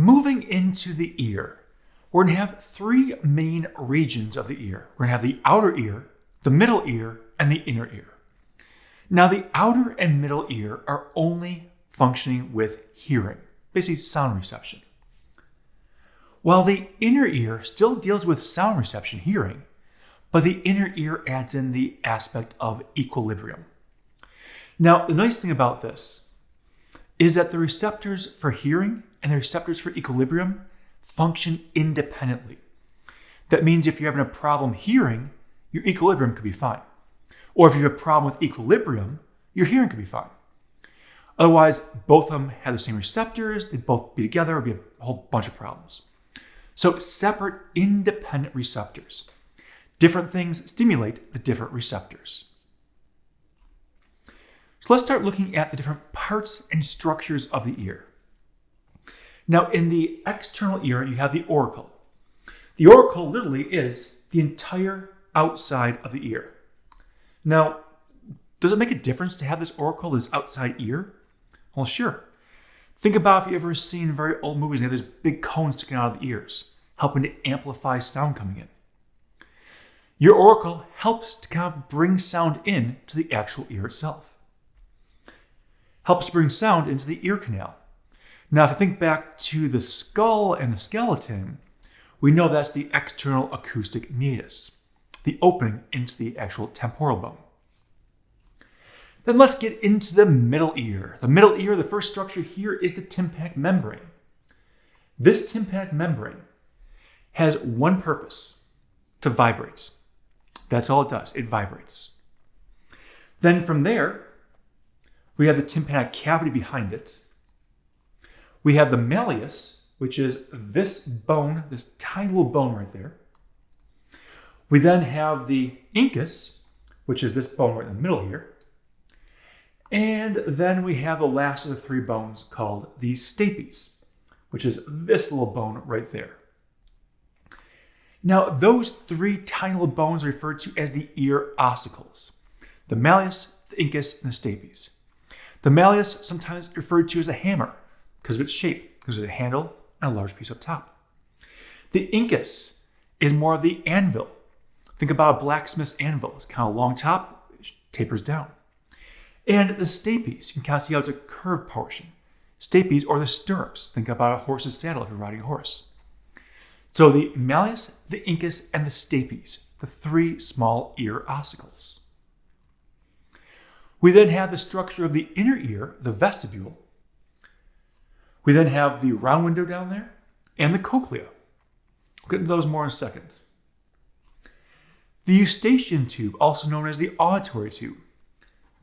moving into the ear, we're going to have three main regions of the ear. We're going to have the outer ear, the middle ear, and the inner ear. Now, the outer and middle ear are only functioning with hearing, basically sound reception. While the inner ear still deals with sound reception, hearing, but the inner ear adds in the aspect of equilibrium. Now, the nice thing about this is that the receptors for hearing and the receptors for equilibrium function independently. That means if you're having a problem hearing, your equilibrium could be fine. Or if you have a problem with equilibrium, your hearing could be fine. Otherwise, both of them have the same receptors, they'd both be together, it would be a whole bunch of problems. So separate, independent receptors. Different things stimulate the different receptors. So let's start looking at the different parts and structures of the ear. Now, in the external ear, you have the auricle. The auricle literally is the entire outside of the ear. Now, does it make a difference to have this auricle, this outside ear? Well, sure. Think about if you've ever seen very old movies and they have these big cones sticking out of the ears, helping to amplify sound coming in. Your auricle helps to kind of bring sound in to the actual ear itself. Helps bring sound into the ear canal. Now, if you think back to the skull and the skeleton, we know that's the external acoustic meatus, the opening into the actual temporal bone. Then let's get into the middle ear. The middle ear, the first structure here is the tympanic membrane. This tympanic membrane has one purpose, to vibrate. That's all it does, it vibrates. Then from there, we have the tympanic cavity behind it. We have the malleus, which is this bone, this tiny little bone right there. We then have the incus, which is this bone right in the middle here. And then we have the last of the three bones called the stapes, which is this little bone right there. Now, those three tiny little bones are referred to as the ear ossicles. The malleus, the incus, and the stapes. The malleus sometimes referred to as a hammer because of its shape, because of a handle and a large piece up top. The incus is more of the anvil. Think about a blacksmith's anvil. It's kind of long top, it tapers down. And the stapes, you can kind of see how it's a curved portion. Stapes or the stirrups. Think about a horse's saddle if you're riding a horse. So the malleus, the incus, and the stapes, the three small ear ossicles. We then have the structure of the inner ear, the vestibule. We then have the round window down there and the cochlea. We'll get into those more in a second. The eustachian tube, also known as the auditory tube.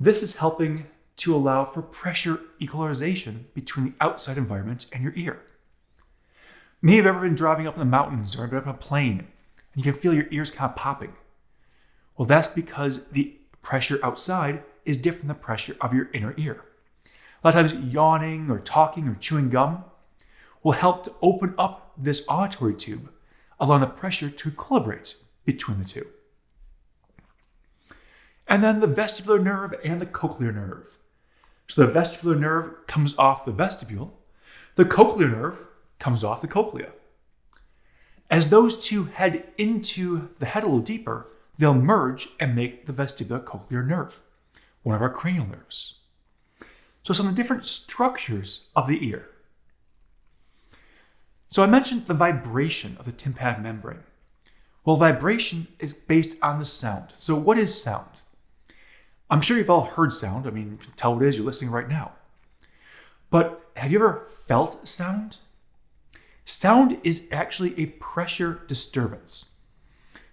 This is helping to allow for pressure equalization between the outside environment and your ear. Maybe you've ever been driving up in the mountains or been up on a plane and you can feel your ears kind of popping. Well, that's because the pressure outside is different than the pressure of your inner ear. A lot of times yawning or talking or chewing gum will help to open up this auditory tube, allowing the pressure to equilibrate between the two. And then the vestibular nerve and the cochlear nerve. So the vestibular nerve comes off the vestibule. The cochlear nerve comes off the cochlea. As those two head into the head a little deeper, they'll merge and make the vestibular cochlear nerve, one of our cranial nerves. So some of the different structures of the ear. So I mentioned the vibration of the tympanic membrane. Well, vibration is based on the sound. So what is sound? I'm sure you've all heard sound. I mean, you can tell what it is, you're listening right now. But have you ever felt sound? Sound is actually a pressure disturbance.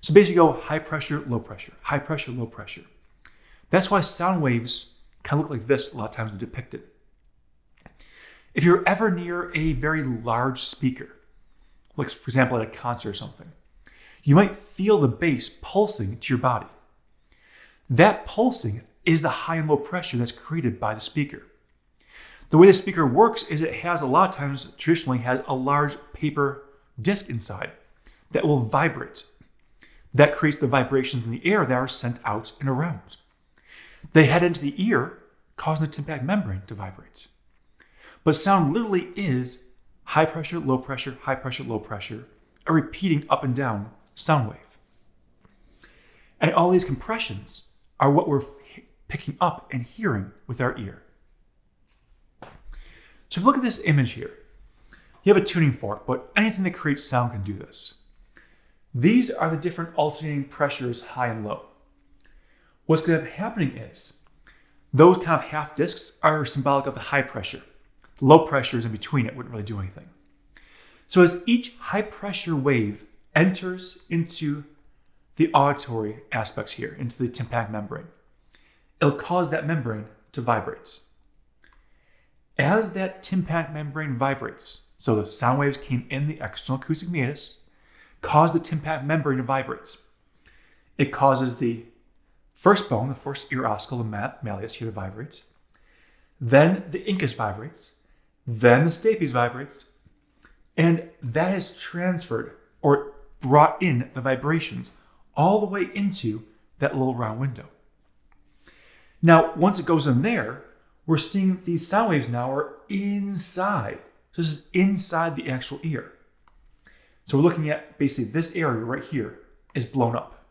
So basically go high pressure, low pressure, high pressure, low pressure. That's why sound waves kind of look like this a lot of times when depicted. If you're ever near a very large speaker, like for example at a concert or something, you might feel the bass pulsing to your body. That pulsing is the high and low pressure that's created by the speaker. The way the speaker works is it has a lot of times, traditionally has a large paper disc inside that will vibrate. That creates the vibrations in the air that are sent out and around. They head into the ear, causing the tympanic membrane to vibrate. But sound literally is high pressure, low pressure, high pressure, low pressure, a repeating up and down sound wave. And all these compressions are what we're picking up and hearing with our ear. So if you look at this image here, you have a tuning fork, but anything that creates sound can do this. These are the different alternating pressures, high and low. What's going to be happening is those kind of half discs are symbolic of the high pressure. The low pressures in between it wouldn't really do anything. So as each high pressure wave enters into the auditory aspects here, into the tympanic membrane, it'll cause that membrane to vibrate. As that tympanic membrane vibrates, so the sound waves came in the external acoustic meatus, cause the tympanic membrane to vibrate. It causes the first bone, the first ear osticle, the malleus here to vibrate. Then the incus vibrates. Then the stapes vibrates. And that has transferred or brought in the vibrations all the way into that little round window. Now, once it goes in there, we're seeing these sound waves now are inside. So this is inside the actual ear. So we're looking at basically this area right here is blown up.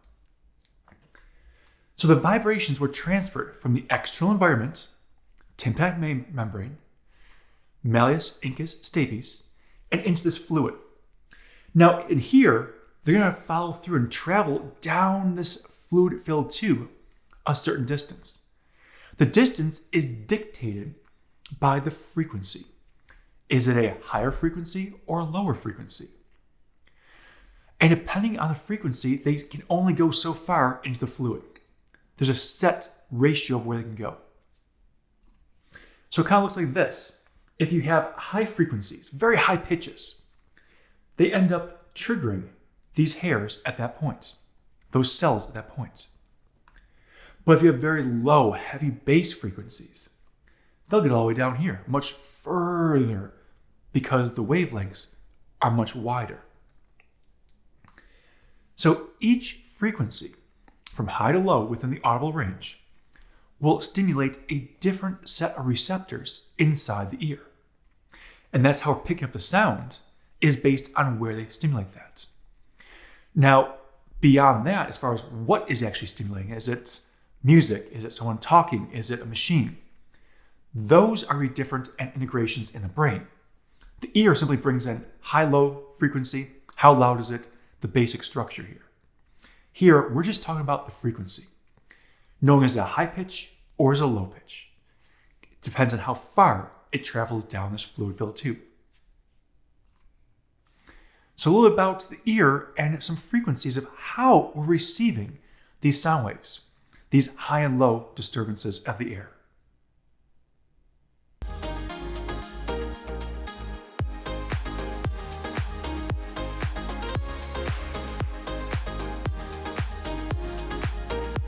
So the vibrations were transferred from the external environment, tympanic membrane, malleus, incus, stapes, and into this fluid. Now in here, they're going to follow through and travel down this fluid-filled tube a certain distance. The distance is dictated by the frequency. Is it a higher frequency or a lower frequency? And depending on the frequency, they can only go so far into the fluid. There's a set ratio of where they can go. So it kind of looks like this. If you have high frequencies, very high pitches, they end up triggering these hairs at that point, those cells at that point. But if you have very low, heavy bass frequencies, they'll get all the way down here, much further, because the wavelengths are much wider. So each frequency, from high to low within the audible range, will stimulate a different set of receptors inside the ear. And that's how we're picking up the sound, is based on where they stimulate that. Now, beyond that, as far as what is actually stimulating, is it music? Is it someone talking? Is it a machine? Those are different integrations in the brain. The ear simply brings in high-low frequency, how loud is it, the basic structure here. Here, we're just talking about the frequency, knowing is it a high pitch or is it a low pitch. It depends on how far it travels down this fluid-filled tube. So a little bit about the ear and some frequencies of how we're receiving these sound waves, these high and low disturbances of the air.